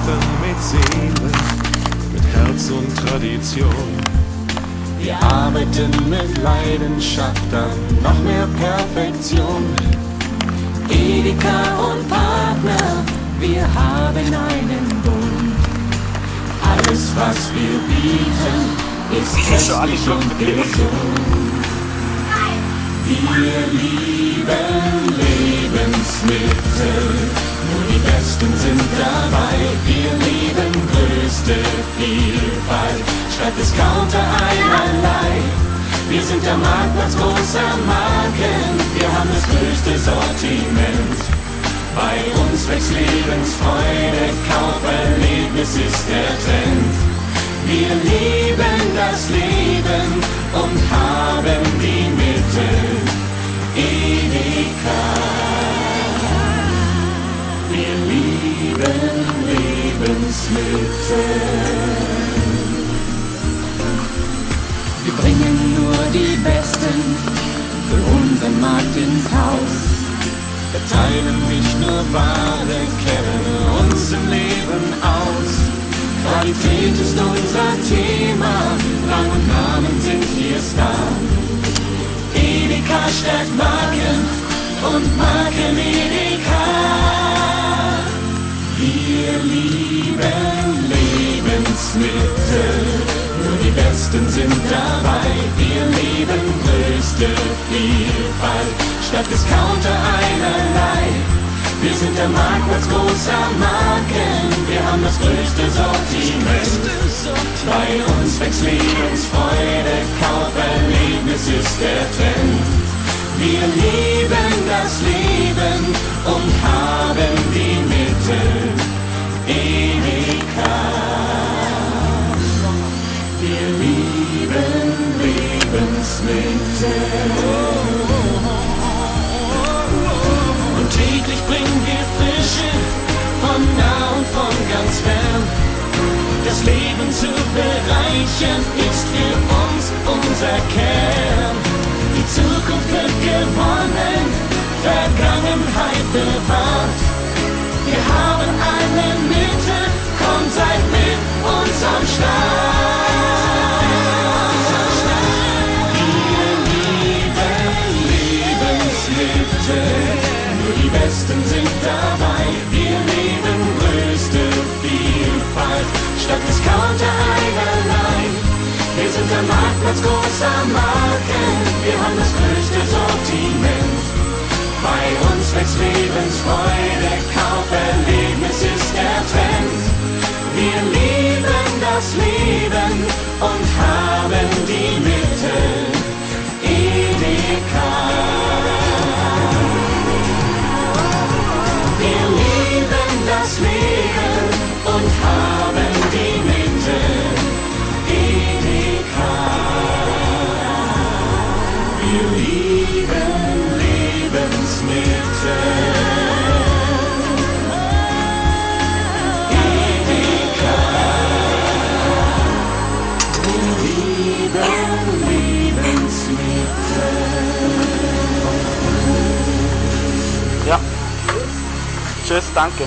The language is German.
Werkstätten mit Seele, mit Herz und Tradition. Wir arbeiten mit Leidenschaft an noch mehr Perfektion. Edeka und Partner, wir haben einen Bund. Alles, was wir bieten, ist köstlich und gesund. Wir lieben Lebensmittel, nur die Besten sind dabei. Wir lieben größte Vielfalt, statt Discounter einerlei. Wir sind der Marktplatz großer Marken, wir haben das größte Sortiment. Bei uns wächst Lebensfreude, Kauferlebnis ist der Trend. Wir lieben das Leben und haben die Mittel. Edeka. Wir lieben Lebensmittel. Wir bringen nur die Besten für unseren Markt ins Haus. Wir teilen nicht nur Ware, kennen uns im Leben aus. Qualität ist unser Thema, Rang und Namen sind hier Star. Edeka stärkt Marken und Marken Edeka. Wir lieben Lebensmittel, nur die Besten sind dabei. Wir lieben größte Vielfalt, statt Discounter einerlei. Wir sind der Marktplatz großer Marken, wir haben das größte Sortiment. Bei uns wächst Lebensfreude, Kauferlebnis ist der Trend. Wir lieben das Leben und haben die Mittel. Edeka. Wir lieben Lebensmittel. Und täglich bringen wir Frische von nah und von ganz fern. Das Leben zu bereichern ist für uns unser Kern. Die Zukunft wird gewonnen, Vergangenheit bewahrt. Wir haben alle Mittel, kommt, seid mit uns am Start. Wir lieben Lebensmittel, nur die Besten sind dabei. Wir lieben größte Vielfalt, statt Discounter einerlei. Wir sind der Marktplatz großer Marken, wir haben das größte Sortiment. Bei uns wächst Lebensfreude, Kauferlebnis ist der Trend. Wir lieben das Leben und haben die Mittel. Edeka. Wir lieben das Leben und haben die Mittel. Edeka. Wir lieben Lebensmittel. Edeka. Wir lieben Lebensmittel. Ja. Tschüss, danke.